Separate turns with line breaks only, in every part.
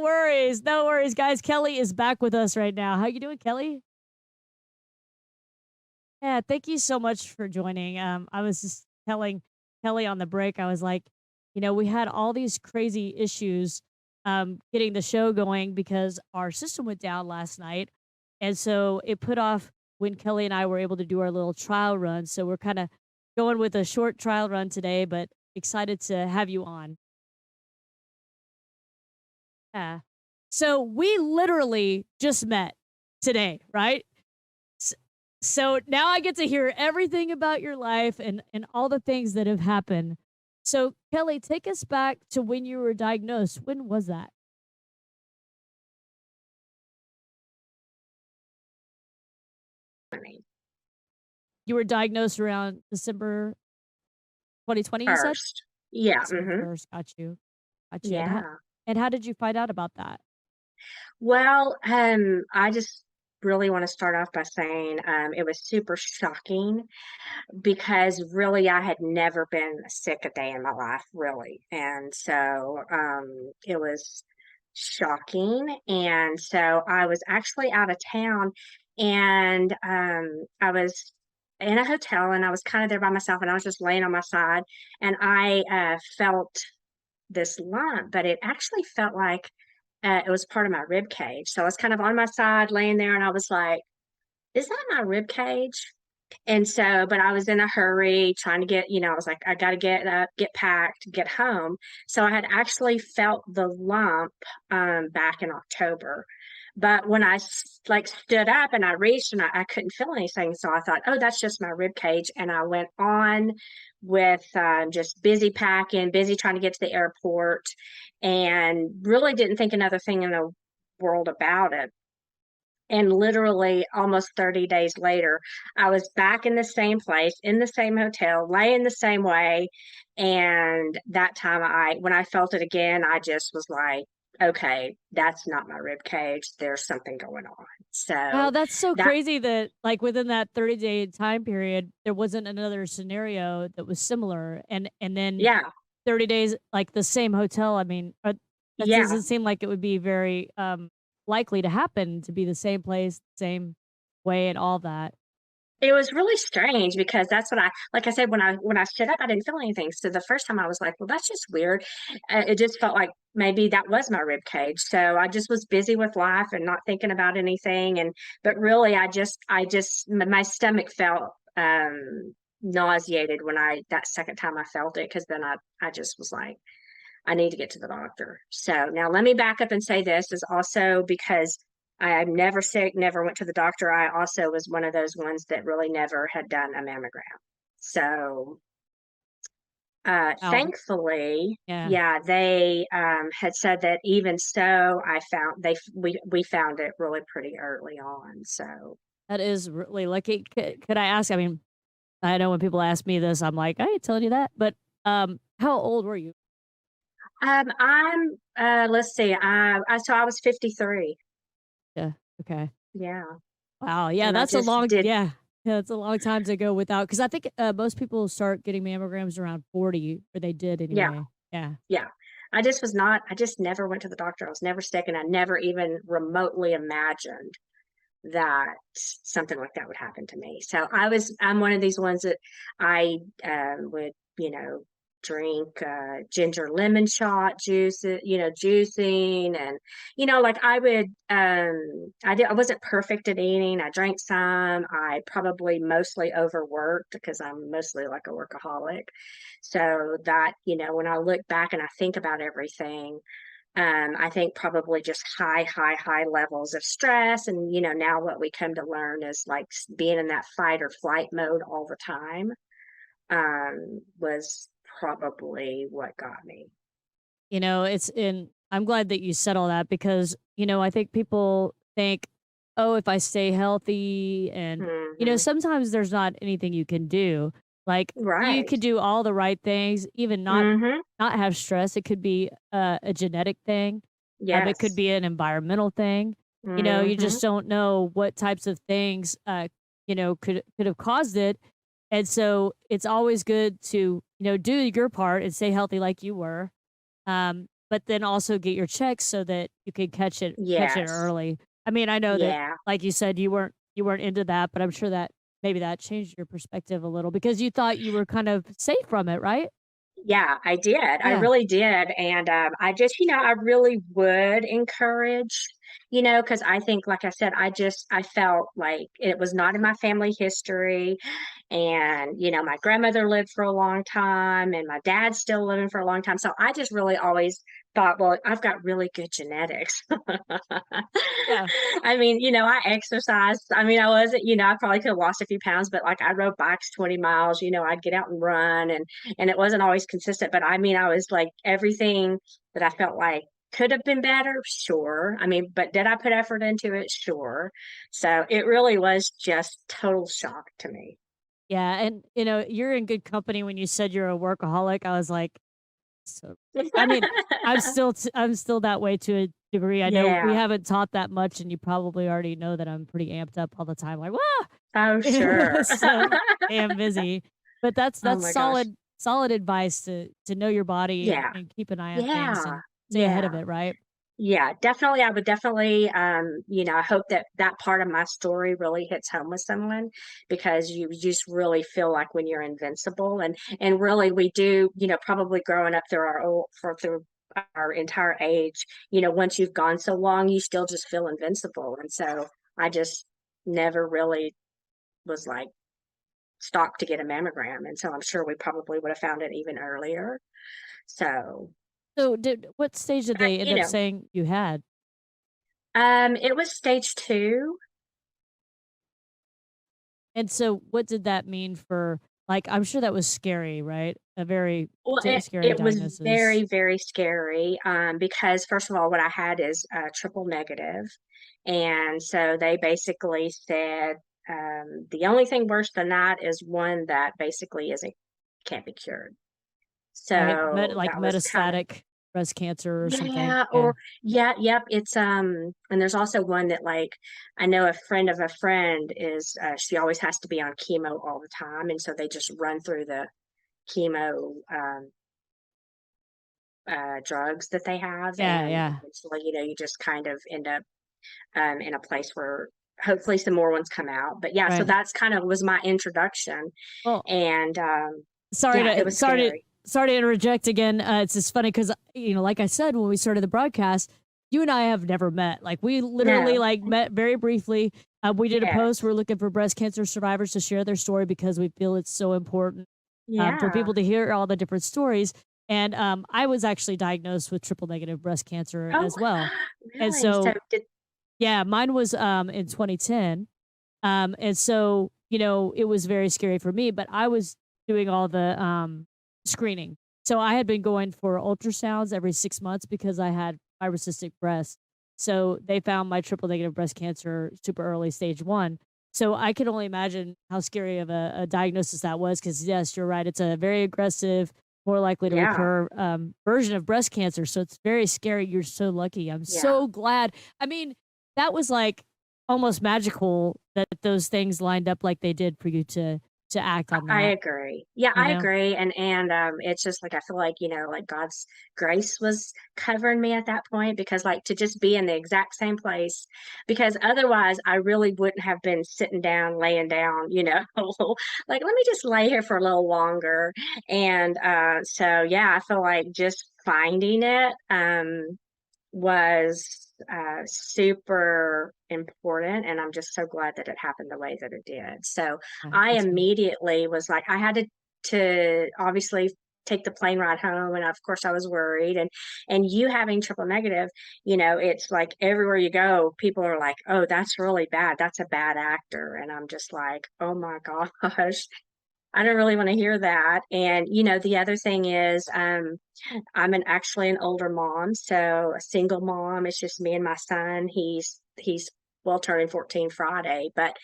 No worries. No worries, guys. Kelly is back with us right now. How you doing, Kelly? Yeah, thank you so much for joining. I was just telling Kelly on the break, I was like, we had all these crazy issues getting the show going because our system went down last night. And so it put off when Kelly and I were able to do our little trial run. So we're kind of going with a short trial run today, but excited to have you on. Yeah. So we literally just met today, right? S- So now I get to hear everything about your life and all the things that have happened. So Kelly, take us back to when you were diagnosed. When was that?
Funny.
You were diagnosed around December 2020, you said?
First. Yeah,
December
mhm.
1st. Got you. Got you.
Yeah.
And how did you find out about that?
Well, I just really wanna start off by saying, it was super shocking because really I had never been sick a day in my life, really, and so, it was shocking, and so I was actually out of town, and, I was in a hotel, and I was kinda there by myself, and I was just laying on my side, and I, felt this lump, but it actually felt like, it was part of my rib cage. So I was kind of on my side laying there and I was like, "Is that my rib cage?" And so, but I was in a hurry trying to get, I was like, "I gotta get up, get packed, get home." So I had actually felt the lump, back in October. But when like, stood up and I reached and I couldn't feel anything, so I thought, "Oh, that's just my rib cage," and I went on with, just busy packing, busy trying to get to the airport, and really didn't think another thing in the world about it. And literally almost 30 days later, I was back in the same place, in the same hotel, laying the same way, and that time when I felt it again, I just was like, "Okay, that's not my rib cage, there's something going on."
Wow,
So,
that's so
that
crazy that like within that 30-day time period, there wasn't another scenario that was similar. And then
yeah,
30 days, like the same hotel. I mean, that
yeah.
doesn't seem like it would be very likely to happen to be the same place, same way, and all that.
It was really strange because that's what like I said, when I stood up, I didn't feel anything. So the first time I was like, "Well, that's just weird." It just felt like maybe that was my rib cage. So I just was busy with life and not thinking about anything. But really, my stomach felt nauseated when that second time I felt it because then I just was like, I need to get to the doctor. So now let me back up and say this is also because I'm never sick, never went to the doctor. I also was one of those ones that really never had done a mammogram. So
Wow.
thankfully,
Yeah.
yeah, they had said that even so, I found we found it really pretty early on. So
That is really lucky. Could I ask? I mean, I know when people ask me this, I'm like, I ain't telling you that. But how old were you?
I'm let's see, so I was 53.
Yeah. Okay.
Yeah,
Wow, yeah,
and I
that's a
just
long
did.
yeah, it's a long time to go without because I think, most people start getting mammograms around 40, or they did
Yeah.
anyway. Yeah.
Yeah. I just never went to the doctor. I was never sick, and I never even remotely imagined that something like that would happen to me. So I'm one of these ones that I, would, drink, ginger lemon shot juice, juicing and, like I wasn't perfect at eating. I drank some. I probably mostly overworked because I'm mostly like a workaholic. So that, when I look back and I think about everything, I think probably just high, high, high levels of stress. And, now what we come to learn is like being in that fight or flight mode all the time was probably what got me.
It's in I'm glad that you said all that because, I think people think, "Oh, if I stay healthy," and,
Hmm.
sometimes there's not anything you can do. Like, you
Right.
could do all the right things, even
Hmm.
not have stress. It could be a genetic thing. It could
Yes.
be an environmental thing. You
Hmm.
just don't know what types of things, could have caused it. And so it's always good to, do your part and stay healthy like you were. but then also get your checks so that you can catch it
Yes.
early. I mean, I know that,
Yeah.
like you said, you weren't into that, but I'm sure that maybe that changed your perspective a little because you thought you were kind of safe from it, right?
Yeah, I did. I
Yeah.
really did. And I just, I really would encourage, because I think, like I said, I felt like it was not in my family history. And, my grandmother lived for a long time and my dad's still living for a long time. So I just really always thought, well, I've got really good genetics.
Yeah.
I mean, I exercised. I mean, I wasn't, I probably could have lost a few pounds, but like I rode bikes 20 miles, I'd get out and run and it wasn't always consistent, but I mean, I was like everything that I felt like could have been better, sure. I mean, but did I put effort into it? Sure. So it really was just total shock to me.
Yeah, and, you're in good company when you said you're a workaholic. I was like, so I mean, I'm still that way to a degree. I know we
Yeah.
haven't taught that much, and you probably already know that I'm pretty amped up all the time, like, "Wah!"
Oh, sure.
So damn busy. But that's
Oh
that's
my gosh.
solid advice to know your body and
Yeah.
and keep an eye on things
Yeah.
and stay ahead of
Yeah.
it, right?
Yeah, definitely. I would definitely, I hope that that part of my story really hits home with someone because you just really feel like when you're invincible, and really we do, probably growing up through our entire age, once you've gone so long, you still just feel invincible, and so I just never really was like stopped to get a mammogram, and so I'm sure we probably would have found it even earlier. So,
So, did what stage did
but
they end up saying you had?
it was stage 2.
And so what did that mean for like, I'm sure that was scary, right? A very
Well,
scary
it was
diagnosis,
very, very scary, because first of all, what I had is, triple negative, and so they basically said, the only thing worse than that is one that basically isn't can't be cured.
right?
So
Like
that was kind of
metastatic breast cancer or something.
yeah,
Yeah.
or yeah, yep, it's, and there's also one that, like, I know a friend of a friend is, she always has to be on chemo all the time, and so they just run through the chemo, drugs that they have,
Yeah,
and
yeah.
eventually, you just kind of end up, in a place where hopefully some more ones come out. But yeah, so
Right.
that's kind of was my introduction,
Well,
and
sorry
yeah, it
to
was
sorry to
scary.
sorry to interject again. It's just funny because like I said when we started the broadcast, you and I have never met. Like we literally
No,
like met very briefly. We did a post.
yes,
We're looking for breast cancer survivors to share their story because we feel it's so important for
yeah.
people to hear all the different stories. And I was actually diagnosed with triple negative breast cancer
Oh,
as well. And
really? So
so,
did
yeah, mine was in 2010. And so, it was very scary for me, but I was doing all the screening. So I had been going for ultrasounds every 6 months because I had fibrocystic breast. So they found my triple negative breast cancer super early, stage one. So I can only imagine how scary of a diagnosis that was. Because yes, you're right. It's a very aggressive, more likely to
yeah,
recur version of breast cancer. So it's very scary. You're so lucky. I'm
yeah.
so glad. I mean, that was like almost magical that those things lined up like they did for you to act on
I
that,
agree. Yeah,
you
I
know?
agree, and, it's just like I feel like, like God's grace was covering me at that point because, like, to just be in the exact same place because otherwise I really wouldn't have been sitting down, laying down, like, "Let me just lay here for a little longer," and, so, yeah, I feel like just finding it, was, super important, and I'm just so glad that it happened the way that it did. So,
Yeah,
I
that's great.
immediately was like I had to obviously take the plane ride home, and of course I was worried, and you having triple negative, it's like everywhere you go, people are like, "Oh, that's really bad. That's a bad actor," and I'm just like, "Oh my gosh." I don't really wanna hear that, and, the other thing is, I'm actually an older mom, so a single mom. It's just me and my son. He's well turning 14 Friday, but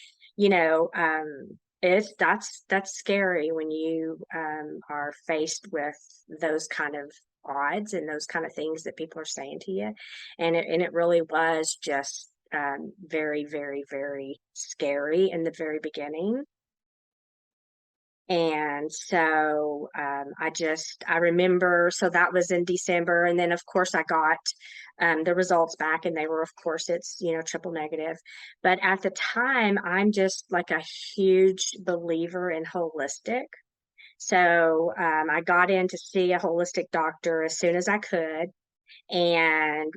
it's that's scary when you are faced with those kind of odds and those kind of things that people are saying to you, and it really was just very very very scary in the very beginning. And so, I remember, so that was in December. And then, of course, I got the results back, and they were, of course, it's, triple negative. But at the time, I'm just like a huge believer in holistic. So I got in to see a holistic doctor as soon as I could. And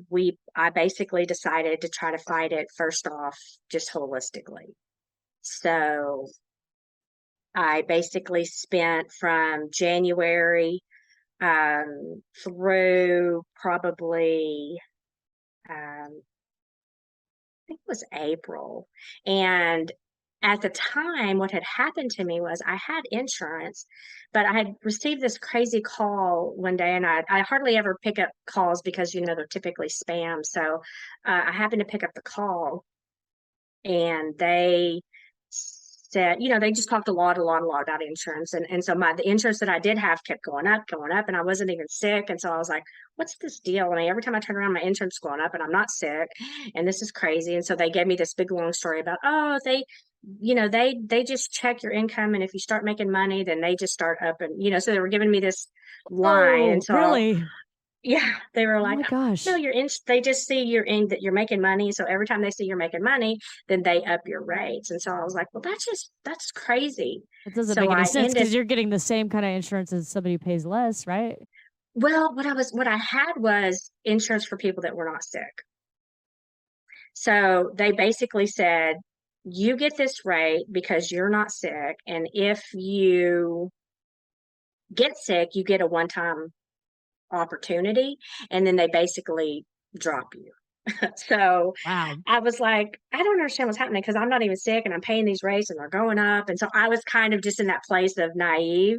I basically decided to try to fight it first off, just holistically. So I basically spent from January through probably, I think it was April. And at the time, what had happened to me was I had insurance, but I had received this crazy call one day, and I hardly ever pick up calls because, they're typically spam. So I happened to pick up the call, and they said, they just talked a lot about insurance. And so the insurance that I did have kept going up, and I wasn't even sick. And so I was like, what's this deal? I mean, every time I turn around, my insurance is going up and I'm not sick. And this is crazy. And so they gave me this big long story about, oh, they just check your income. And if you start making money, then they just start up. And, so they were giving me this line. And
Oh,
so
really?
yeah, they were
Oh
like,
my
"No,
gosh.
you're in." They just see you're in that you're making money, so every time they see you're making money, then they up your rates. And so I was like, "Well, that's crazy."
That doesn't
So
make any
I
sense
ended
because you're getting the same kind of insurance as somebody who pays less, right?
well, what I had was insurance for people that were not sick. So they basically said, "You get this rate because you're not sick, and if you get sick, you get a one-time opportunity," and then they basically drop you. So
Wow.
I was like, I don't understand what's happening because I'm not even sick and I'm paying these rates and they're going up. And so I was kind of just in that place of naive.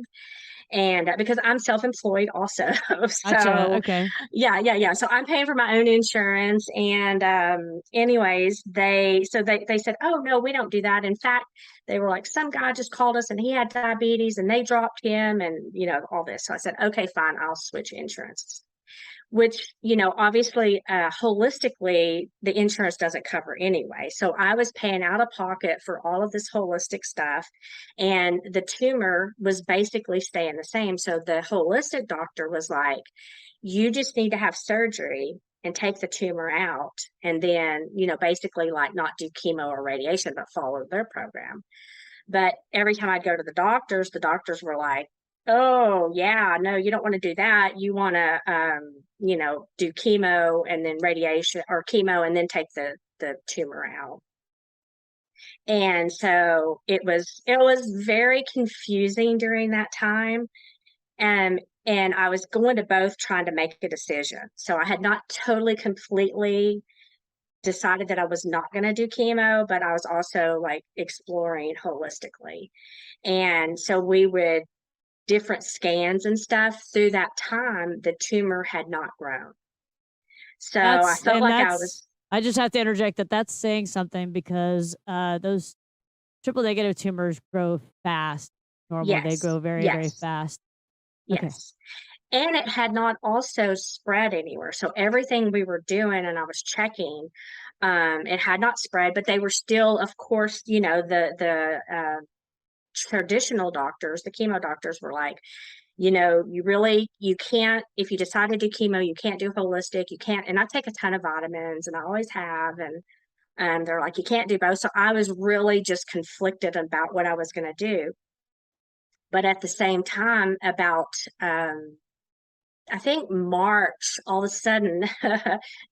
And because I'm self employed also.
Gotcha.
So,
Okay.
yeah. So I'm paying for my own insurance. And, anyways, they said, oh, no, we don't do that. In fact, they were like, some guy just called us and he had diabetes and they dropped him and, all this. So I said, okay, fine, I'll switch insurance, which, obviously, holistically, the insurance doesn't cover anyway. So I was paying out of pocket for all of this holistic stuff, and the tumor was basically staying the same. So the holistic doctor was like, you just need to have surgery and take the tumor out, and then, basically like not do chemo or radiation, but follow their program. But every time I'd go to the doctors were like, "Oh, yeah, no, you don't want to do that. You want to, do chemo and then radiation, or chemo and then take the tumor out." And so it was very confusing during that time. And I was going to both trying to make a decision. So I had not totally completely decided that I was not going to do chemo, but I was also like exploring holistically. And so we would different scans and stuff. Through that time, the tumor had not grown. So I
That's
felt
and
like I
that's
was,
I just have to interject that that's saying something because those triple negative tumors grow fast. Normally, they
yes,
grow very, very
yes,
fast. Okay.
yes. And it had not also spread anywhere. So everything we were doing and I was checking, it had not spread, but they were still, of course, the traditional doctors, the chemo doctors were like, you can't, if you decide to do chemo, you can't do holistic, you can't. And I take a ton of vitamins and I always have. And they're like, you can't do both. So I was really just conflicted about what I was going to do. But at the same time, about, I think March, all of a sudden, so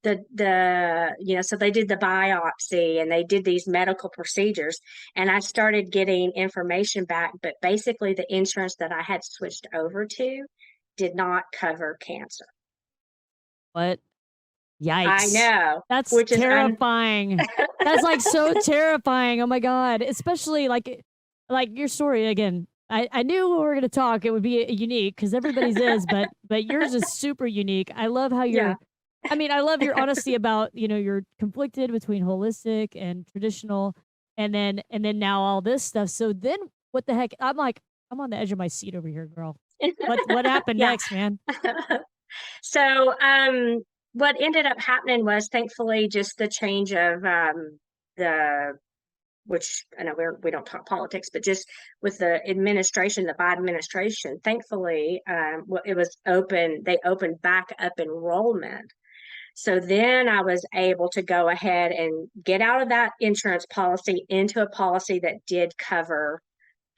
they did the biopsy and they did these medical procedures, and I started getting information back. But basically, the insurance that I had switched over to did not cover cancer.
What?
I
Yikes.
know,
That's
which is
terrifying. That's, like, so terrifying, oh my god, especially, like, your story again, I knew when we were gonna talk, it would be unique because everybody's is, but yours is super unique. I love how
yeah.
I love your honesty about, you're conflicted between holistic and traditional, and then now all this stuff, so then what the heck I'm on the edge of my seat over here, girl. What happened
Yeah.
next, man?
So, what ended up happening was thankfully just the change of the which I know we don't talk politics, but just with the administration, the Biden administration, thankfully, it was open. They opened back up enrollment. So then I was able to go ahead and get out of that insurance policy into a policy that did cover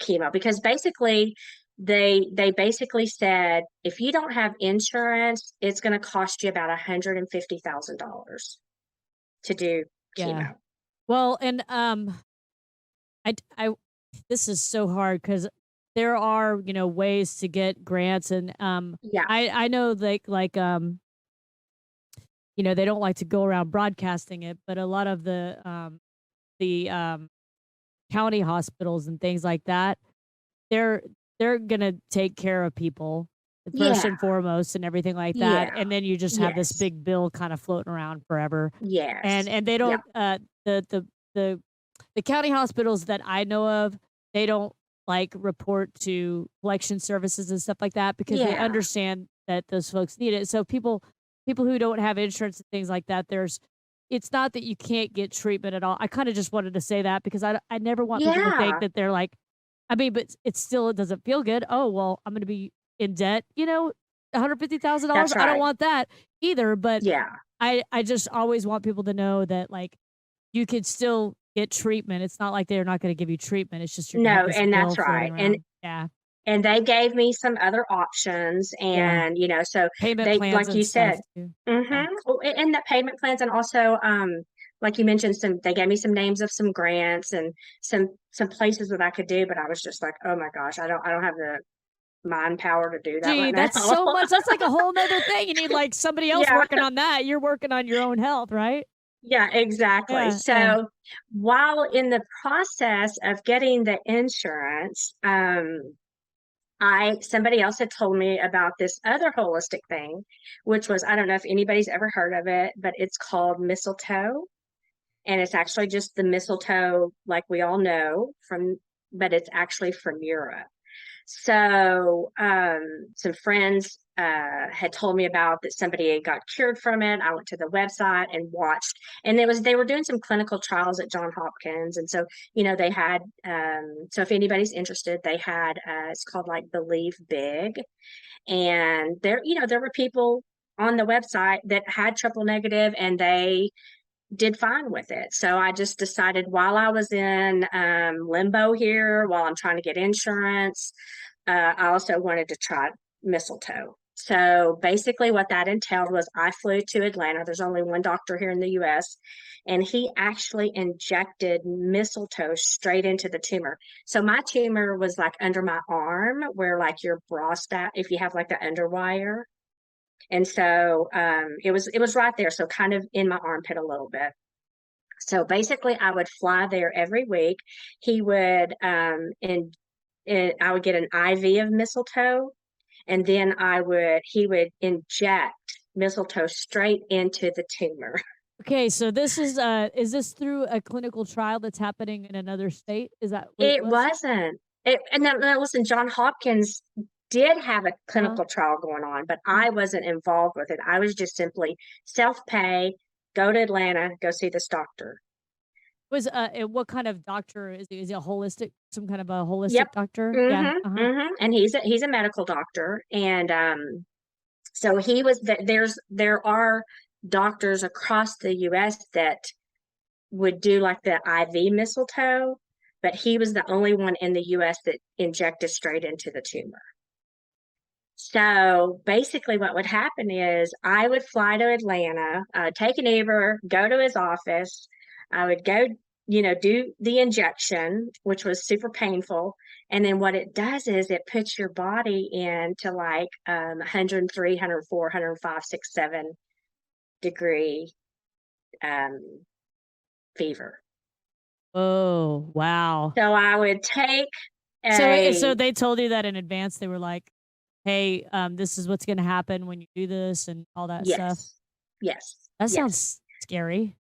chemo, because basically they basically said if you don't have insurance, it's going to cost you about $150,000 to do
Yeah.
chemo.
Well, and, I this is so hard because there are, ways to get grants and,
Yeah.
I know they don't like to go around broadcasting it, but a lot of the county hospitals and things like that, they're they're gonna take care of people first
Yeah.
and foremost and everything like that,
Yeah.
and then you just have this
Yes.
big bill kinda floating around forever, and
Yes.
they
Yeah.
don't, the the county hospitals that I know of, they don't, like, report to collection services and stuff like that because they
Yeah.
understand that those folks need it. So people who don't have insurance and things like that, it's not that you can't get treatment at all. I kinda just wanted to say that because I never want people to think
Yeah.
that they're like I mean, but it doesn't feel good. "Oh, well, I'm gonna be in debt," $150,000?
That's
I don't
right.
want that either, but
Yeah.
I just always want people to know that, like, you could still get treatment. It's not like they're not gonna give you treatment, it's just you're gonna have
No,
this
and
bill
that's
floating
right. And
around. Yeah.
and they gave me some other options,
Yeah.
and, so
Payment
they
plans
like
and
you
stuff
said.
too. Yeah.
Mhm. Oh, and the payment plans, and also, like you mentioned, they gave me some names of some grants and some places that I could do, but I was just like, "Oh my gosh, I don't have the mind power to do that
Gee,
right
that's
now."
so much that's like a whole whole 'nother thing. You need, like, somebody else
Yeah.
working on that. You're working on your own health, right?
Yeah, exactly.
Yeah, yeah.
So, while in the process of getting the insurance, I somebody else had told me about this other holistic thing, which was, I don't know if anybody's ever heard of it, but it's called mistletoe, and it's actually just the mistletoe like we all know from, but it's actually from Europe. So, some friends had told me about that somebody had got cured from it. I went to the website and watched, and they were doing some clinical trials at John Hopkins, and so they had. So if anybody's interested, they had it's called like Believe Big, and there were people on the website that had triple negative, and they did fine with it. So I just decided while I was in limbo here, while I'm trying to get insurance, I also wanted to try mistletoe. So basically, what that entailed was I flew to Atlanta. There's only one doctor here in the US, and he actually injected mistletoe straight into the tumor. So my tumor was like under my arm, where like your bra strap, if you have like the underwire. And so it was right there, so kind of in my armpit a little bit. So basically, I would fly there every week. He would, I would get an IV of mistletoe, and then he would inject mistletoe straight into the tumor.
Okay, so is this through a clinical trial that's happening in another state? Is that what it
It
was?
wasn't. And now listen, John Hopkins did have a
Uh-huh.
clinical trial going on, but
Uh-huh.
I wasn't involved with it. I was just simply self-pay, go to Atlanta, go see this doctor.
What kind of doctor is he? Is he a holistic some kind of a
Yep.
holistic doctor? Yeah,
Mhm,
uh-huh.
mhm, and he's a medical doctor, and, so he was there are doctors across the US that would do, like, the IV mistletoe, but he was the only one in the US that injected straight into the tumor. So, basically what would happen is I would fly to Atlanta, take an Uber, go to his office. I would go, do the injection, which was super painful, and then what it does is it puts your body into, like, 103, 104, 105, 6, 7 degree, um, fever.
Oh, wow.
So, I would take
So
a
they told you that in advance? They were like, "Hey, this is what's gonna happen when you do this," and all that stuff?
yes. Yes.
That
Yes.
sounds scary.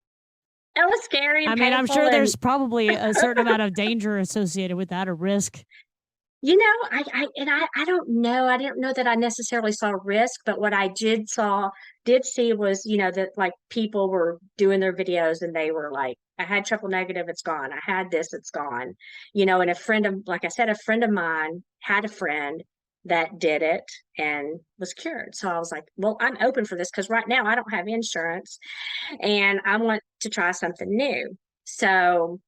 It was scary and
I mean, I'm
painful
sure
and
there's probably a certain amount of danger associated with that or risk.
I don't know. I didn't know that I necessarily saw risk, but what I did see was, that like people were doing their videos and they were like, I had triple negative, it's gone. I had this, it's gone. And like I said, a friend of mine had a friend that did it and was cured. So I was like, well, I'm open for this because right now I don't have insurance and I want to try something new. So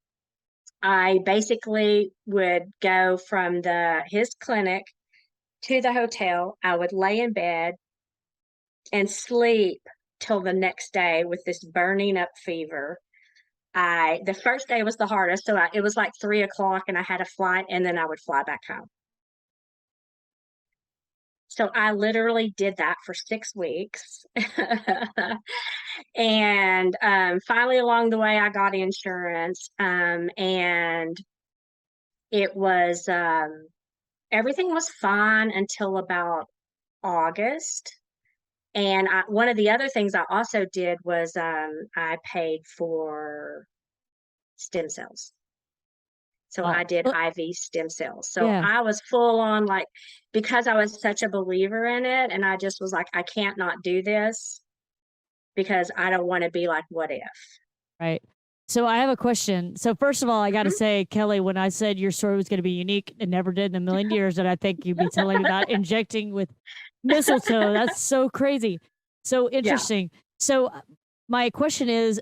I basically would go from the his clinic to the hotel. I would lay in bed and sleep till the next day with this burning up fever. I The first day was the hardest, so it was like 3 o'clock, and I had a flight, and then I would fly back home. So I literally did that for 6 weeks. And finally, along the way, I got insurance, and it was everything was fine until about August. And one of the other things I also did was I paid for stem cells. So
Oh,
I did IV stem cells. So
yeah.
I was full on like, because I was such a believer in it, and I just was like, I can't not do this because I don't want to be like, what if?
Right. So I have a question. So first of all, I got to
Mhm.
say, Kelly, when I said your story was going to be unique, it never did in a million years that I think you'd be telling me about injecting with mistletoe. That's so crazy. So
Yeah.
interesting. So my question is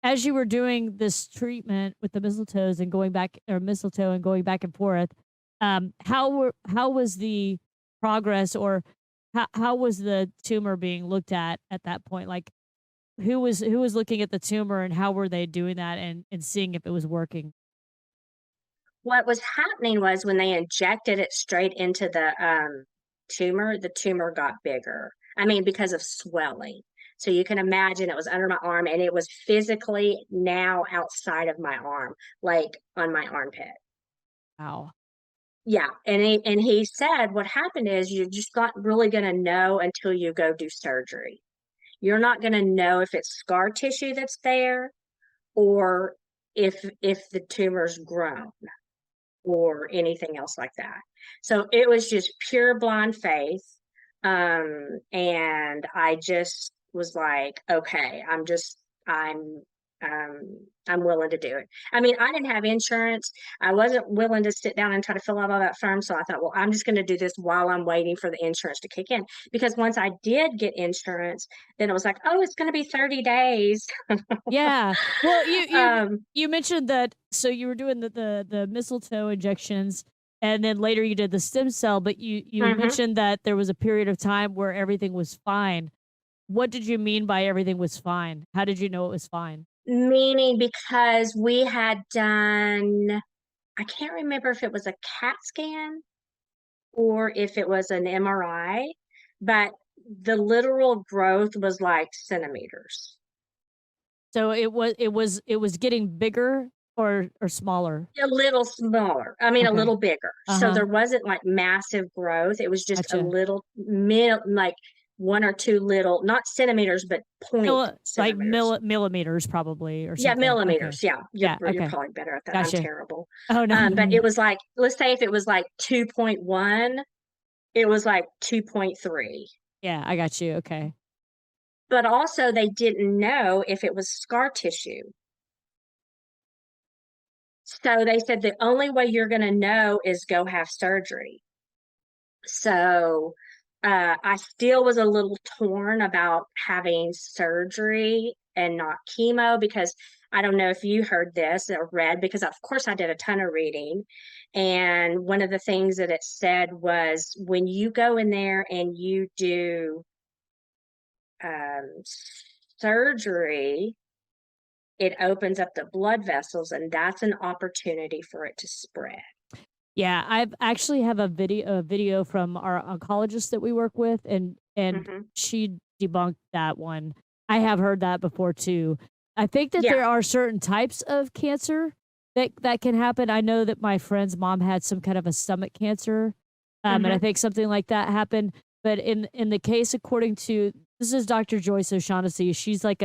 as you were doing this treatment with the mistletoes and going back or mistletoe and going back and forth, how was the progress or how was the tumor being looked at that point? Like who was looking at the tumor and how were they doing that and seeing if it was working?
What was happening was when they injected it straight into the tumor got bigger. I mean, because of swelling. So you can imagine it was under my arm and it was physically now outside of my arm, like on my armpit.
Wow.
Yeah. And he said what happened is you're just not really going to know until you go do surgery. You're not going to know if it's scar tissue that's there or if the tumor's grown or anything else like that. So it was just pure blind faith. And I just was like, okay, I'm, I'm willing to do it. I mean, I didn't have insurance. I wasn't willing to sit down and try to fill out all that form. So I thought, well, I'm just going to do this while I'm waiting for the insurance to kick in. Because once I did get insurance, then it was like, oh, it's going to be 30 days.
Yeah. Well,
Um,
you mentioned that so you were doing the mistletoe injections and then later you did the stem cell, but you
mhm.
mentioned that there was a period of time where everything was fine. What did you mean by everything was fine? How did you know it was fine?
Meaning because we had done, I can't remember if it was a CAT scan or if it was an MRI, but the literal growth was like centimeters.
So it was getting bigger or smaller?
A little smaller. I mean, a
Okay.
little bigger. So
Uh-huh.
there wasn't like massive growth. It was just a
Gotcha.
little like one or two little, not centimeters, but point
Like
centimeters.
millimeters probably or
Yeah,
something. Okay.
millimeters. Yeah,
Yeah,
you're
okay.
probably better at that. I'm
Gotcha.
terrible.
Oh, no.
But it was like, let's say if it was like 2.1, it was like 2.3.
Yeah, I got you. Okay.
But also they didn't know if it was scar tissue. So they said the only way you're going to know is go have surgery. So I still was a little torn about having surgery and not chemo because I don't know if you heard this or read, because of course I did a ton of reading. And one of the things that it said was when you go in there and you do um, surgery, it opens up the blood vessels, and that's an opportunity for it to spread.
Yeah, I've actually have a video from our oncologist that we work with and
Mhm.
she debunked that one. I have heard that before too. I think that
Yeah.
there are certain types of cancer that can happen. I know that my friend's mom had some kind of a stomach cancer, and I
Mhm.
think something like that happened. But in the case according to this is Dr. Joyce O'Shaughnessy, she's like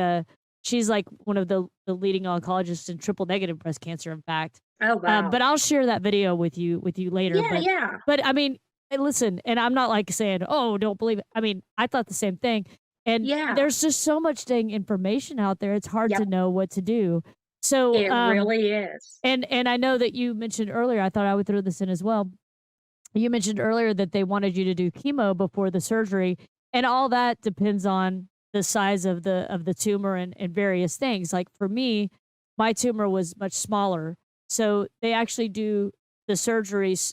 She's like one of the leading oncologists in triple negative breast cancer, in fact.
Oh,
But
wow.
I'll share that video with you later.
Yeah, yeah,
But I mean, listen, and I'm not like saying, "Oh, don't believe it." I mean, I thought the same thing. And
yeah.
there's just so much dang information out there. It's hard to
Yep,
know what to do. So,
it really is.
and I know that you mentioned earlier, I thought I would throw this in as well. You mentioned earlier that they wanted you to do chemo before the surgery, and all that depends on the size of the tumor and various things. Like for me, my tumor was much smaller, so they actually do the surgeries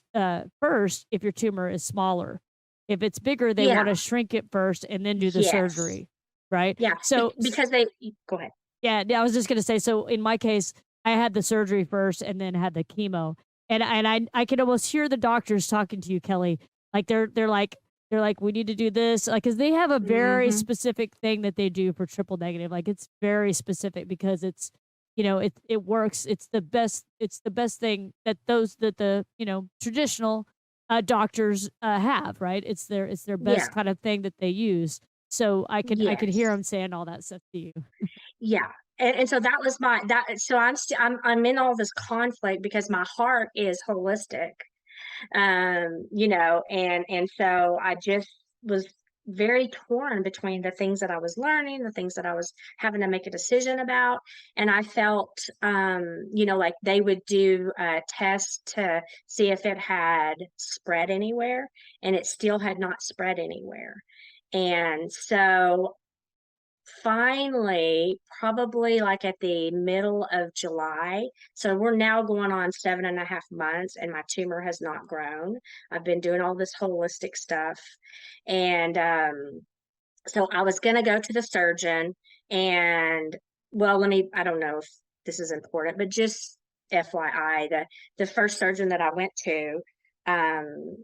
first if your tumor is smaller. If it's bigger, they want
Yeah,
to shrink it first and then do the
yes.
surgery, right?
Yeah,
So
because they go ahead.
yeah, I was just gonna say, so in my case, I had the surgery first and then had the chemo. And I can almost hear the doctors talking to you, Kelly. Like they're like, "We need to do this," like, because they have a very
Mhm.
specific thing that they do for triple negative. Like, it's very specific because it's, it works. It's the best thing that the, traditional, doctors, have, right? It's their best
Yeah,
kind of thing that they use. So I could hear
yes.
them saying all that stuff to you.
Yeah, and so that was my that so I'm in all this conflict because my heart is holistic, and so I just was very torn between the things that I was learning, the things that I was having to make a decision about, and I felt, like they would do a test to see if it had spread anywhere, and it still had not spread anywhere, and so finally, probably like at the middle of July. So we're now going on 7.5 months, and my tumor has not grown. I've been doing all this holistic stuff. And so I was going to go to the surgeon. And well, I don't know if this is important, but just FYI, the first surgeon that I went to, um,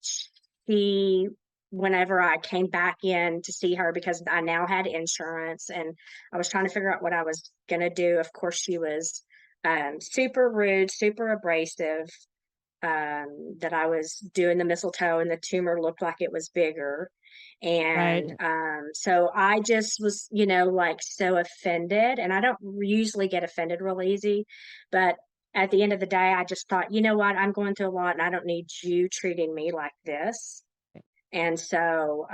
she whenever I came back in to see her because I now had insurance and I was trying to figure out what I was gonna do. Of course, she was super rude, super abrasive, that I was doing the mistletoe and the tumor looked like it was bigger. And
Right.
so I just was, like so offended. And I don't usually get offended real easy. But at the end of the day, I just thought, you know what? I'm going through a lot and I don't need you treating me like this. And so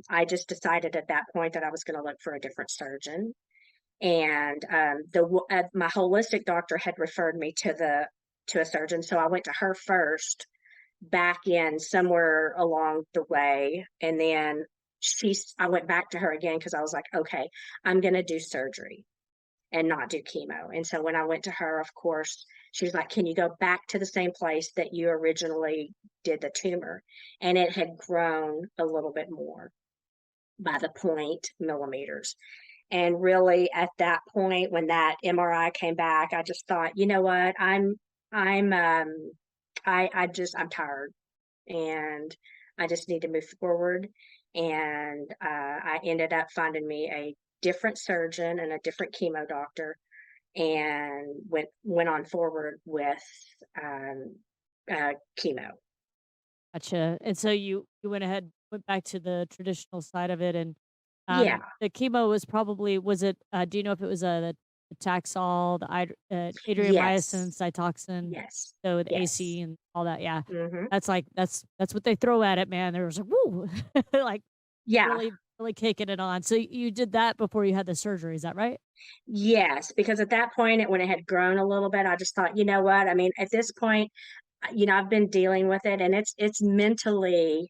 I just decided at that point that I was going to look for a different surgeon. And my holistic doctor had referred me to a surgeon, so I went to her first, back in somewhere along the way, and then I went back to her again because I was like, okay, I'm going to do surgery and not do chemo. And so when I went to her, of course, she was like, can you go back to the same place that you originally did the tumor? And it had grown a little bit more by the point millimeters. And really at that point when that MRI came back, I just thought, you know what? I'm I'm tired and I just need to move forward. And I ended up finding me a different surgeon and a different chemo doctor and went on forward with um, chemo.
Gotcha. And so you went back to the traditional side of it, and
Yeah.
the chemo was probably was it? Do you know if it was the Taxol, the adriamycin,
Yes.
Cytoxan,
Yes.
so the
Yes.
AC and all that? Yeah,
Hmm.
that's what they throw at it, man. There was like woo, like
Yeah.
really kicking it on. So you did that before you had the surgery, is that right?
Yes, because at that point, when it had grown a little bit, I just thought, you know what? I mean, at this point, I've been dealing with it, and it's mentally,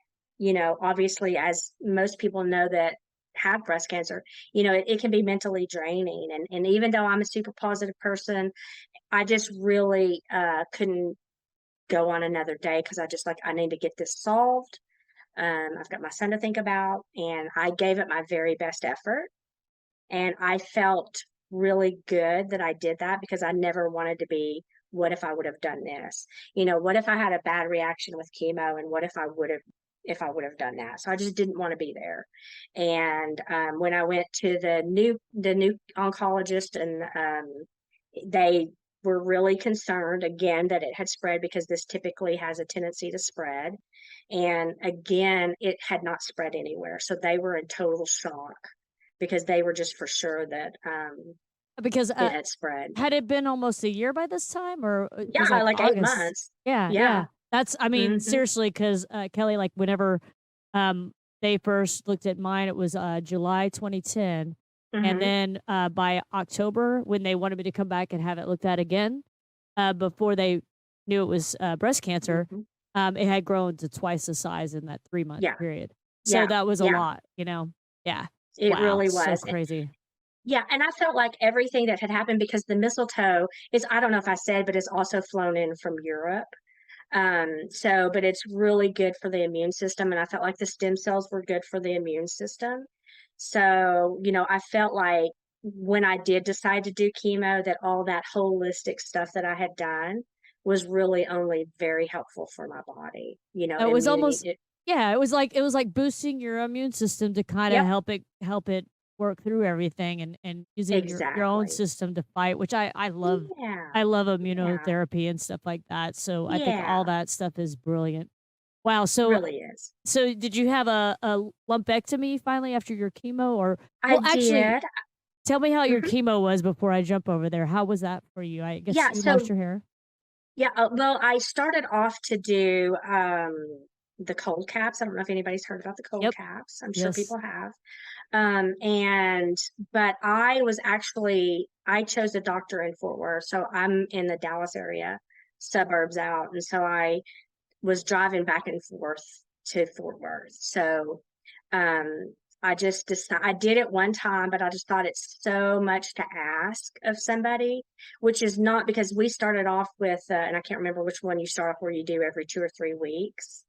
obviously, as most people know that have breast cancer, it can be mentally draining. And even though I'm a super positive person, I just really couldn't go on another day because I just like I need to get this solved. I've got my son to think about, and I gave it my very best effort and I felt really good that I did that because I never wanted to be, what if I would have done this? What if I had a bad reaction with chemo and what if I would have done that? So I just didn't want to be there. And when I went to the new oncologist and they were really concerned again that it had spread because this typically has a tendency to spread. And again, it had not spread anywhere. So they were in total shock because they were just for sure that,
Because,
it had spread.
had it been almost a year by this time, or it was,
Yeah,
like,
like 8
August?
months.
Yeah,
Yeah.
yeah. That's I mean,
Mhm.
seriously, 'cause, Kelly, like, whenever, they first looked at mine, it was, July 2010, and
Mhm.
then, by October, when they wanted me to come back and have it looked at again, before they knew it was, breast cancer,
Mhm.
it had grown to twice the size in that 3-month
Yeah.
period. So
Yeah.
that was a
Yeah.
lot, you know? Yeah.
It
Wow,
really
so
was.
crazy.
Yeah, and I felt like everything that had happened because the mistletoe is I don't know if I said, but it's also flown in from Europe. But it's really good for the immune system, and I felt like the stem cells were good for the immune system. So, I felt like when I did decide to do chemo, that all that holistic stuff that I had done was really only very helpful for my body,
It was
immunity.
almost yeah, it was like boosting your immune system to kinda
Yep,
help it work through everything, and using your own
exactly.
system to fight, which I love.
Yeah,
I love
yeah,
immunotherapy and stuff like that, so I think
yeah,
all that stuff is brilliant. Wow, so
really is.
so did you have a lumpectomy finally after your chemo, or
I
well, actually,
did.
tell me how your
Mhm.
chemo was before I jump over there. How was that for you? I guess
Yeah,
you lost
so
your hair?
yeah, well, I started off to do, the cold caps. I don't know if anybody's heard about the cold
Yep.
caps. I'm sure
Yes.
people have. And but I chose a doctor in Fort Worth, so I'm in the Dallas area, suburbs out, and so I was driving back and forth to Fort Worth. So, um, I did it one time, but I just thought it's so much to ask of somebody, which is not because we started off with, and I can't remember which one you start off where you do every 2 or 3 weeks.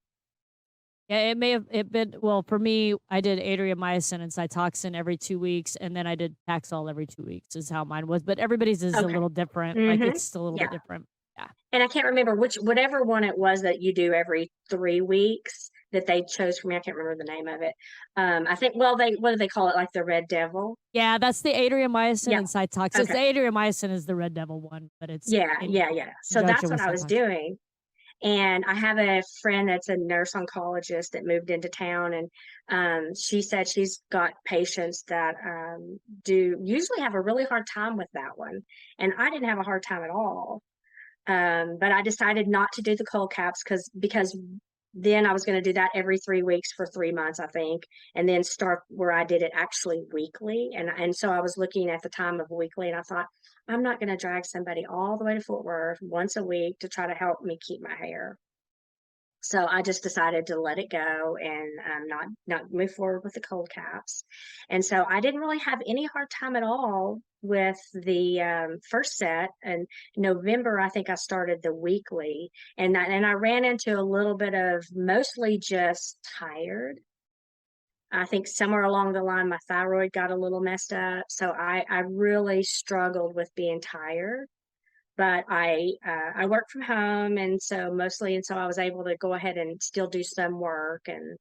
Yeah, it may have it been well, for me, I did Adriamycin and Cytoxin every 2 weeks, and then I did Taxol every 2 weeks is how mine was, but everybody's is a
Okay.
little different, like,
Mhm.
it's a little bit
Yeah.
different. Yeah.
And I can't remember whatever one it was that you do every 3 weeks that they chose for me. I can't remember the name of it. I think well, they what do they call it? Like the Red Devil?
Yeah, that's the Adriamycin
Yeah.
and Cytoxin. It's
Okay.
the Adriamycin is the Red Devil one, but it's
Yeah,
in
yeah, yeah. So
conjunction
that's
with
what I was
Cytoxin.
doing, and I have a friend that's a nurse oncologist that moved into town, and, she said she's got patients that, do usually have a really hard time with that one, and I didn't have a hard time at all. But I decided not to do the cold caps because then I was going to do that every 3 weeks for 3 months, I think, and then start where I did it actually weekly. And so I was looking at the time of weekly, and I thought I'm not going to drag somebody all the way to Fort Worth once a week to try to help me keep my hair. So I just decided to let it go and not move forward with the cold caps. And so I didn't really have any hard time at all with the first set. And November, I think I started the weekly, and I ran into a little bit of mostly just tired. I think somewhere along the line, my thyroid got a little messed up, so I really struggled with being tired, but I work from home, and so I was able to go ahead and still do some work, and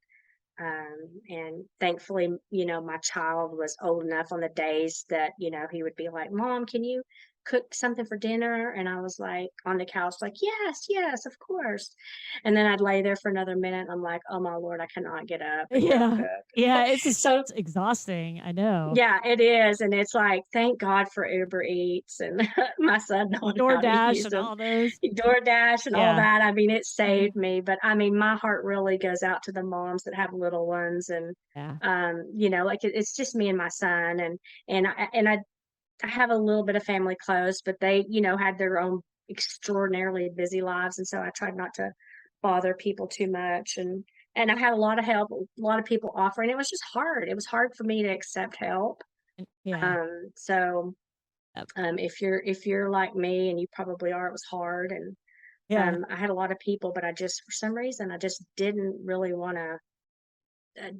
thankfully, my child was old enough on the days that, he would be like, "Mom, can you cook something for dinner?" And I was like on the couch, like, "Yes, yes, of course." And then I'd lay there for another minute. I'm like, "Oh my Lord, I cannot get up and go
Yeah.
cook."
Yeah, it's just
So
it's exhausting, I know.
yeah, it is, and it's like, thank God for Uber Eats and my son knowing how to
DoorDash
use
and
them,
all those.
DoorDash and all
Yeah.
that. I mean, it
Mhm.
saved me, but I mean, my heart really goes out to the moms that have little ones, and
Yeah.
like it's just me and my son, and I have a little bit of family close, but they, had their own extraordinarily busy lives, and so I tried not to bother people too much, and I had a lot of help, a lot of people offering. It was just hard. It was hard for me to accept help.
And yeah.
So
Yep.
if you're like me, and you probably are, it was hard, and
Yeah.
I had a lot of people, but I just for some reason I just didn't really want to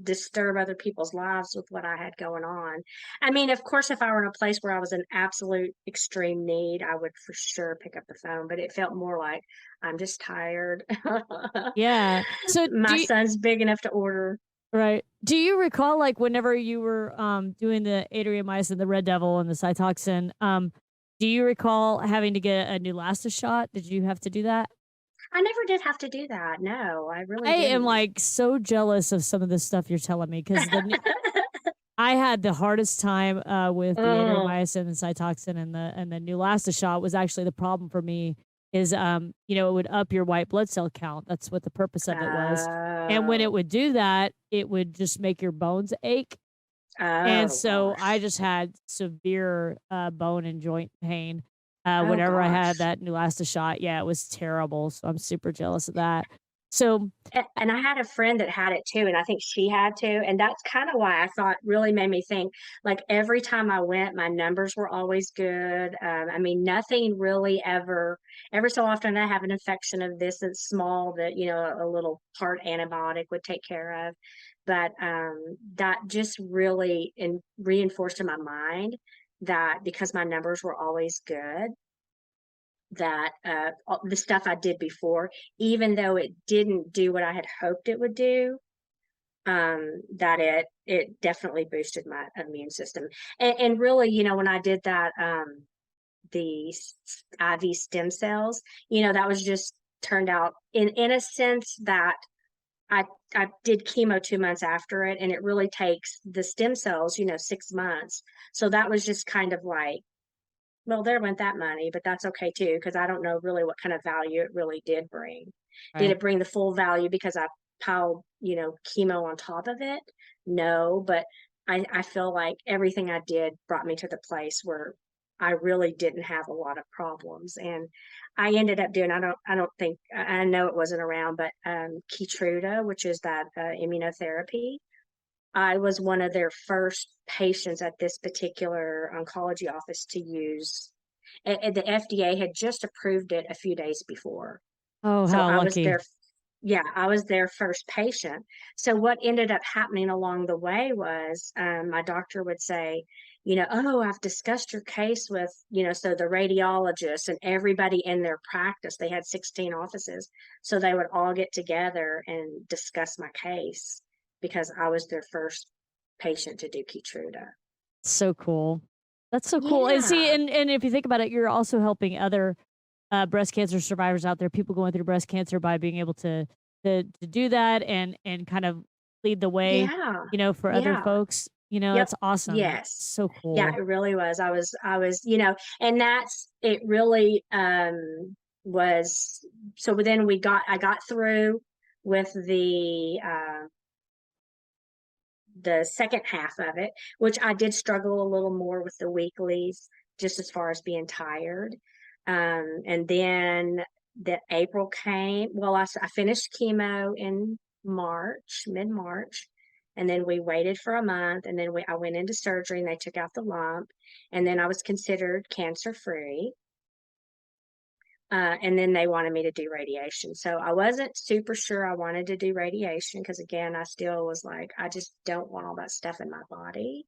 disturb other people's lives with what I had going on. I mean, of course, if I were in a place where I was in absolute extreme need, I would for sure pick up the phone, but it felt more like I'm just tired.
Yeah. So
My
do you
son's big enough to order.
right. Do you recall, like, whenever you were, doing the Adriamycin, the Red Devil, and the Cytoxin, do you recall having to get a Neulasta shot? Did you have to do that?
I never did have to do that. No, I
I
really
am,
didn't.
like, so jealous of some of the stuff you're telling me because I had the hardest time, with the
Oh,
Adriamycin and Cytoxin and the Neulasta shot was actually the problem for me is, it would up your white blood cell count. That's what the purpose of it was. And when it
oh,
would do that, it would just make your bones ache. And
oh
so I
gosh.
just had severe, bone and joint pain,
Oh
whenever I had
gosh.
that Neulasta shot. Yeah, it was terrible. So I'm super jealous of that. So
And I had a friend that had it too, and I think she had to, and that's kinda why I thought really made me think, like, every time I went, my numbers were always good, I mean, nothing really every so often, I have an infection of this that's small that, a little part antibiotic would take care of, but, that just really reinforced in my mind that because my numbers were always good, that, the stuff I did before, even though it didn't do what I had hoped it would do, that it definitely boosted my immune system. And really, when I did that, the IV stem cells, that was just turned out in a sense that I I did chemo 2 months after it, and it really takes the stem cells, 6 months. So that was just kind of like, well, there went that money, but that's okay too, because I don't know really what kind of value it really did bring. Did
right.
it bring the full value because I piled, chemo on top of it? No, but I feel like everything I did brought me to the place where I really didn't have a lot of problems. And I ended up doing, I don't think, I know it wasn't around, but Keytruda, which is that immunotherapy. I was one of their first patients at this particular oncology office to use, and the FDA had just approved it a few days before.
Oh,
So
how
I was
lucky.
their yeah, I was their first patient. So what ended up happening along the way was, my doctor would say, "Oh, I've discussed your case with," so the radiologist and everybody in their practice, they had 16 offices, so they would all get together and discuss my case because I was their first patient to do Keytruda.
So cool. That's so cool. And see,
Yeah.
and if you think about it, you're also helping other breast cancer survivors out there, people going through breast cancer by being able to do that and kind of lead the way,
Yeah.
for other
Yeah.
folks.
Yep.
That's awesome.
Yes.
So
Yeah,
cool.
it really was. I was, and that's it really was so then I got through with the second half of it, which I did struggle a little more with the weeklies, just as far as being tired. And then the April came. Well, I finished chemo in March, mid March, and then we waited for a month, and then I went into surgery, and they took out the lump, and then I was considered cancer free. And then they wanted me to do radiation. So I wasn't super sure I wanted to do radiation because, again, I still was like, I just don't want all that stuff in my body.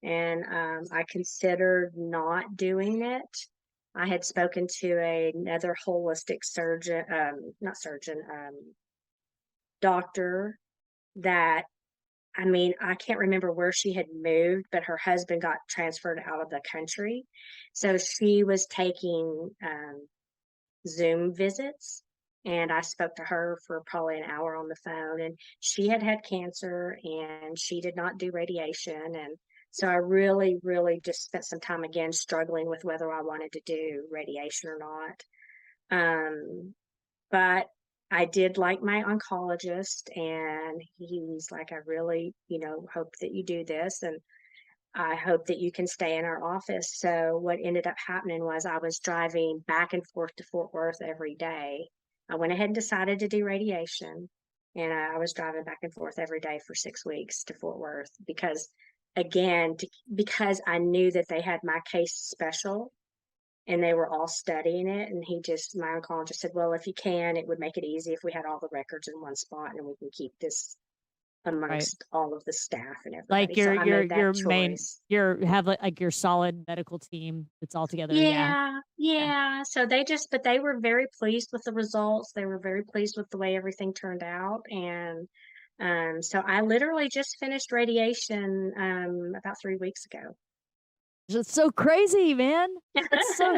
And I considered not doing it. I had spoken to another holistic surgeon, not surgeon, doctor that, I mean, I can't remember where she had moved, but her husband got transferred out of the country. So she was taking Zoom visits, and I spoke to her for probably an hour on the phone, and she had had cancer, and she did not do radiation, and so I really, really just spent some time again struggling with whether I wanted to do radiation or not. But I did like my oncologist, and he's like, "I really, hope that you do this, and I hope that you can stay in our office." So what ended up happening was I was driving back and forth to Fort Worth every day. I went ahead and decided to do radiation, and I was driving back and forth every day for 6 weeks to Fort Worth because, again, because I knew that they had my case special and they were all studying it, and my oncologist said, "Well, if you can, it would make it easy if we had all the records in one spot and we can keep this
Right.
amongst all of the staff and everybody."
Like
So
your
I
your
made
your
that
main
choice.
your have like your solid medical team that's all together. Yeah.
Yeah,
Yeah.
yeah. So but they were very pleased with the results. They were very pleased with the way everything turned out. And so I literally just finished radiation about 3 weeks ago.
It's so crazy, man. That's so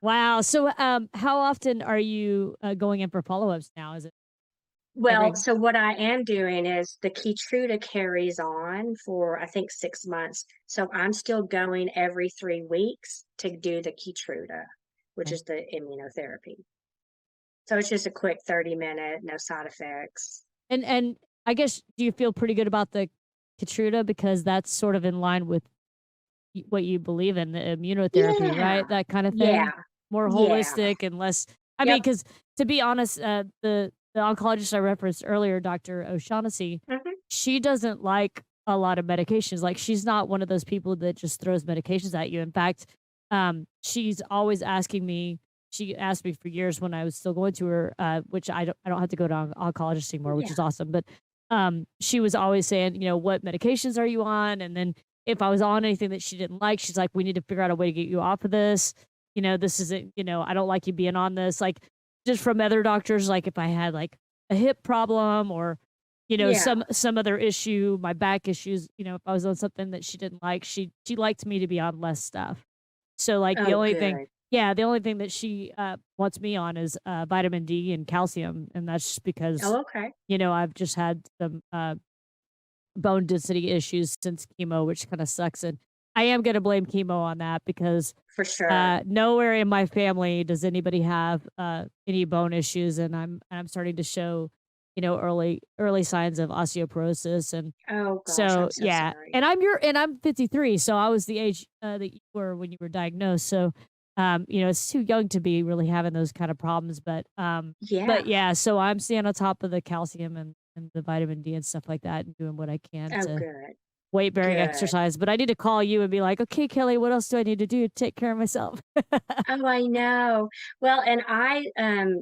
wow. So how often are you going in for follow-ups now? Is it
Well,
every
so what I am doing is the Keytruda carries on for, I think, 6 months. So I'm still going every 3 weeks to do the Keytruda, which is the immunotherapy. So it's just a quick 30-minute, no side effects.
and I guess do you feel pretty good about the Keytruda because that's sort of in line with what you believe in, the immunotherapy,
Yeah.
right? That kind of thing?
Yeah.
More
Yeah.
holistic and less I mean,
Yep.
because to be honest, the oncologist I referenced earlier, Dr. O'Shaughnessy,
Mhm.
she doesn't like a lot of medications. Like, she's not one of those people that just throws medications at you. In fact, she's always asking me she asked me for years when I was still going to her, which I don't have to go to oncologist anymore, which
Yeah.
is awesome, but, she was always saying, "What medications are you on?" And then if I was on anything that she didn't like, she's like, "We need to figure out a way to get you off of this. This isn't I don't like you being on this." Like, just from other doctors, like, if I had, like, a hip problem or,
Yeah.
some other issue, my back issues, if I was on something that she didn't like, she liked me to be on less stuff. So, like,
Oh, good.
the only thing that she, wants me on is, vitamin D and calcium, and that's just because,
Oh, okay.
I've just had some, bone density issues since chemo, which kinda sucks, and I am gonna blame chemo on that because,
For sure.
nowhere in my family does anybody have, any bone issues, and I'm starting to show, early signs of osteoporosis, and
Oh gosh, I'm
so,
so
yeah,
sorry.
and I'm 53, so I was the age, that you were when you were diagnosed, so, it's too young to be really having those kind of problems, but
Yeah.
yeah, so I'm staying on top of the calcium and the vitamin D and stuff like that and doing what I can
Oh,
to
good.
weight bearing
Good.
exercise, but I need to call you and be like, "Okay, Kelly, what else do I need to do to take care of myself?"
Oh, I know. Well, and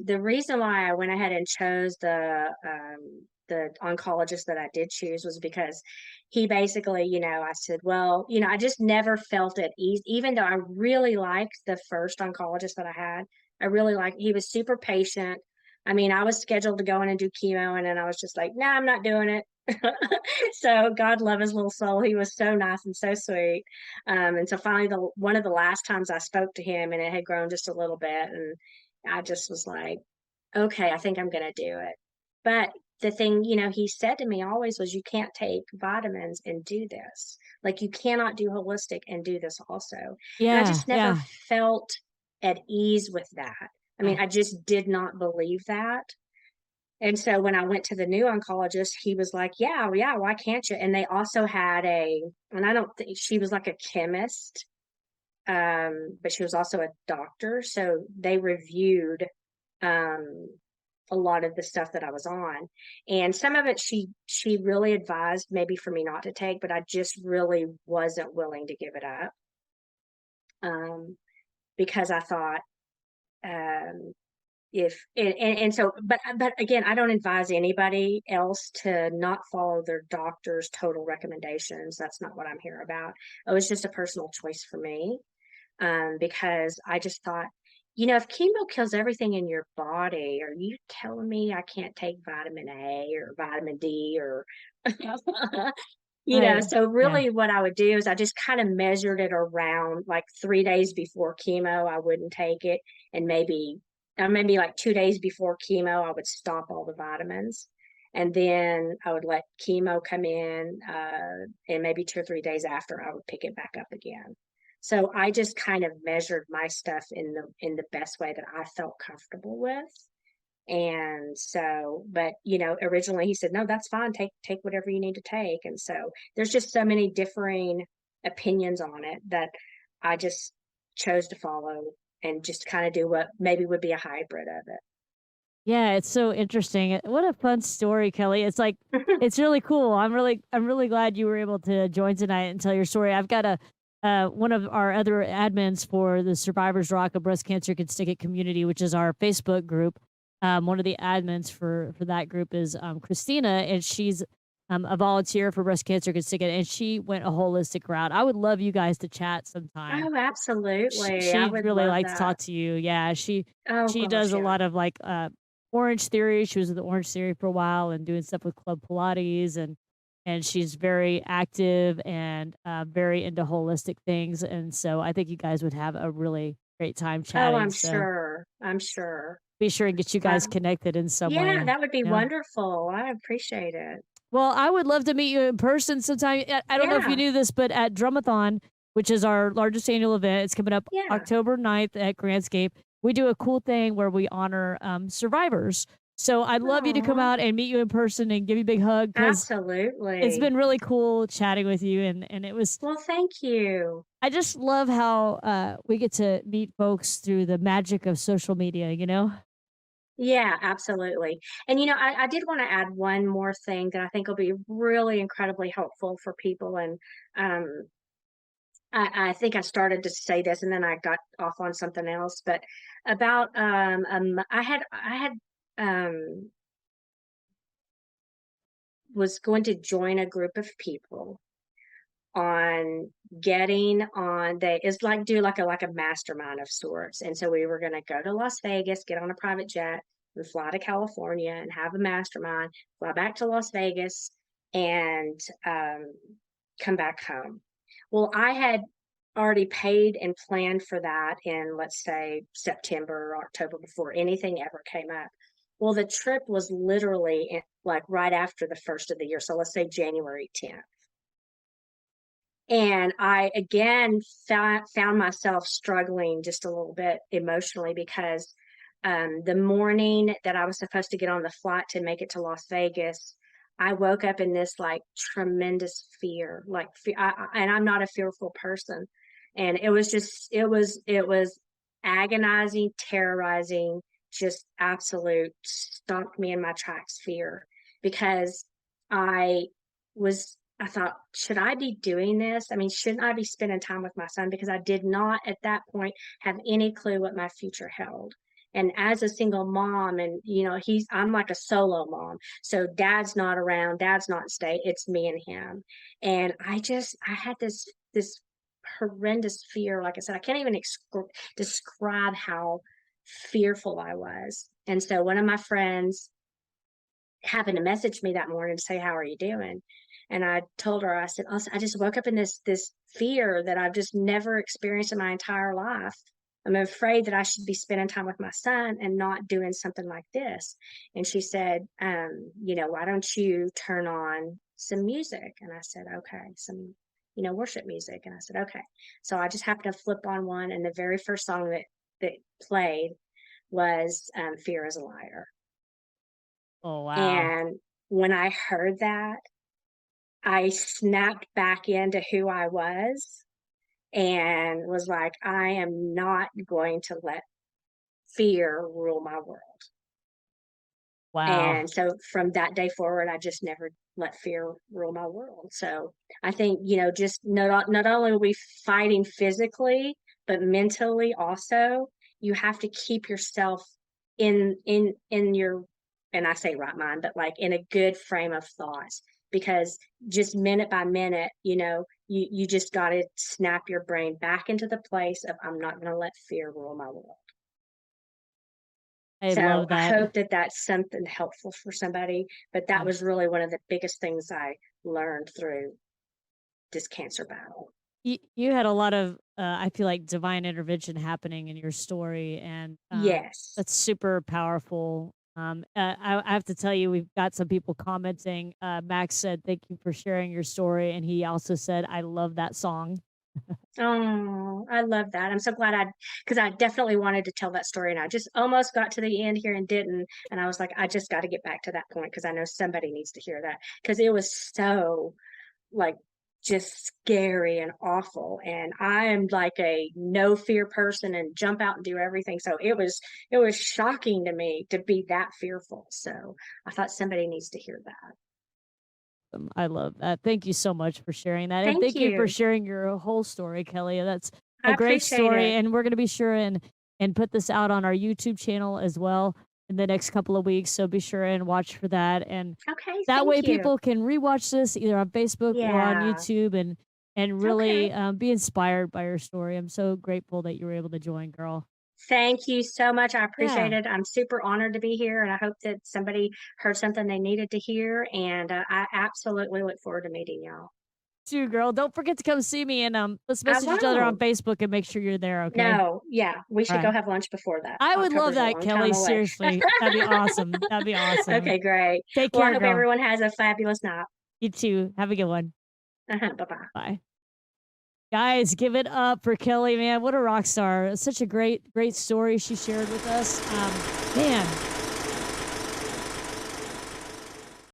the reason why I went ahead and chose the oncologist that I did choose was because he basically, I said, well, I just never felt at ease, even though I really liked the first oncologist that I had. I really liked, he was super patient. I mean, I was scheduled to go in and do chemo, and then I was just like, no, I'm not doing it. So God love his little soul. He was so nice and so sweet. And so finally, the one of the last times I spoke to him, and it had grown just a little bit, and I just was like, okay, I think I'm going to do it. But the thing, he said to me always was, you can't take vitamins and do this. Like, you cannot do holistic and do this also. And I
Yeah,
just never
yeah,
felt at ease with that. I
yeah.
mean, I just did not believe that. And so when I went to the new oncologist, he was like, "Yeah, yeah, why can't you?" And they also had and I don't think she was like a chemist, but she was also a doctor. So they reviewed um, a lot of the stuff that I was on, and some of it she really advised maybe for me not to take, but I just really wasn't willing to give it up um, because I thought um, if and so but again, I don't advise anybody else to not follow their doctor's total recommendations. That's not what I'm here about. It was just a personal choice for me, because I just thought, if chemo kills everything in your body, are you telling me I can't take vitamin A or vitamin D or
Right.
so
Yeah.
really what I would do is I just kind of measured it around like 3 days before chemo, I wouldn't take it. And maybe like 2 days before chemo, I would stop all the vitamins. And then I would let chemo come in, and maybe 2 or 3 days after, I would pick it back up again. So I just kind of measured my stuff in the best way that I felt comfortable with. And so, but originally he said, "No, that's fine. Take whatever you need to take." And so there's just so many differing opinions on it that I just chose to follow and just kind of do what maybe would be a hybrid of
Yeah, it's so interesting. What a fun story, Kelly. It's like
it.
it's really cool. I'm really glad you were able to join tonight and tell your story. I've got a one of our other admins for the Survivors Rock of Breast Cancer Can Stick It community, which is our Facebook group. One of the admins for that group is Christina, and she's a volunteer for Breast Cancer Can Stick It, and she went a holistic route. I would love you guys to chat sometime.
Oh,
Sh
absolutely. I
she'd
would
really
love
like to
that.
talk to you. Yeah,
Oh
she
gosh,
does a
yeah.
lot of, like, Orange Theory. She was in the Orange Theory for a while and doing stuff with Club Pilates, and she's very active and, very into holistic things, and so I think you guys would have a really great time
Oh,
chatting,
I'm
so
sure. I'm sure.
be sure and get you guys
Well,
connected in some
yeah,
way.
that would be
Yeah.
wonderful. I appreciate it.
Well, I would love to meet you in person sometime. I don't know if you
Yeah,
knew this, but at Drumathon, which is our largest annual event, it's coming up
yeah.
October 9th at Grandscape. We do a cool thing where we honor survivors. So I'd love you to come
Aw,
out and meet you in person and give you a big hug because it's
absolutely.
been really cool chatting with you. And it was,
Well, thank you.
I just love how we get to meet folks through the magic of social media, you know?
Yeah, absolutely. And, I did wanna add one more thing that I think will be really incredibly helpful for people, and, um, I think I started to say this and then I got off on something else, but about, um, was going to join a group of people on getting on they it's like do like a mastermind of sorts. And so we were gonna go to Las Vegas, get on a private jet, and fly to California and have a mastermind, fly back to Las Vegas, and come back home. Well, I had already paid and planned for that in, let's say, September or October before anything ever came up. Well, the trip was literally like right after the first of the year. So let's say January 10th. And I again found myself struggling just a little bit emotionally because the morning that I was supposed to get on the flight to make it to Las Vegas, I woke up in this like tremendous fear. And I'm not a fearful person, and it was agonizing, terrorizing, just absolute stopped me in my tracks fear because I I thought, should I be doing this? I mean, shouldn't I be spending time with my son? Because I did not at that point have any clue what my future held. And as a single mom, and I'm like a solo mom. So dad's not around, dad's not in state, it's me and him. And I had this horrendous fear. Like I said, I can't even describe how fearful I was. And so one of my friends happened to message me that morning to say, "How are you doing?" And I told her, I said, "Also, I just woke up in this fear that I've just never experienced in my entire life. I'm afraid that I should be spending time with my son and not doing something like this." And she said, "Why don't you turn on some music?" And I said, "Okay, some, worship music." And I said, "Okay." So I just happened to flip on one, and the very first song that played was "Fear is a Liar."
Oh, wow.
And when I heard that, I snapped back into who I was and was like, I am not going to let fear rule my world.
Wow.
And so from that day forward, I just never let fear rule my world. So I think, just not only are we fighting physically, but mentally also, you have to keep yourself in your, and I say right mind, but like in a good frame of thoughts, because just minute by minute, you just got to snap your brain back into the place of I'm not going to let fear rule my world.
I
So
love
I
that.
hope that that's something helpful for somebody, but that
Yeah.
was really one of the biggest things I learned through this cancer battle.
You had a lot of, I feel like divine intervention happening in your story, and
Yes.
that's super powerful. I have to tell you, we've got some people commenting. Max said, "Thank you for sharing your story," and he also said, "I love that song."
Oh, I love that. I'm so glad because I definitely wanted to tell that story and I just almost got to the end here and didn't. And I was like, I just got to get back to that point because I know somebody needs to hear that because it was so like just scary and awful. And I am like a no fear person and jump out and do everything. So it was shocking to me to be that fearful. So I thought somebody needs to hear that.
I love that. Thank you so much for sharing that, and
Thank
thank you for
you.
sharing your whole story, Kelly. That's a
I
great
appreciate
story,
it.
and we're gonna be sure and put this out on our YouTube channel as well in the next couple of weeks. So be sure and watch for that, and
Okay,
that way
thank you.
people can rewatch this either on Facebook or on
Yeah.
YouTube and really
Okay.
be inspired by your story. I'm so grateful that you were able to join, girl.
Thank you so much. I appreciate
Yeah.
it. I'm super honored to be here, and I hope that somebody heard something they needed to hear. And I absolutely look forward to meeting y'all.
too, girl. Don't forget to come see me, and let's
I
message each other on
won't.
Facebook and make sure you're there. Okay.
No, yeah, we
All
should go
right.
have lunch before that.
I would love
October's a
that,
long time
Kelly.
away.
Seriously, that'd be awesome. That'd be awesome.
Okay, great.
Take
Well, I
care,
hope
girl.
everyone has a fabulous night.
You too. Have a good one.
Bye-bye.
Bye. Guys, give it up for Kelly, man. What a rock star. Such a great, great story she shared with us. Man,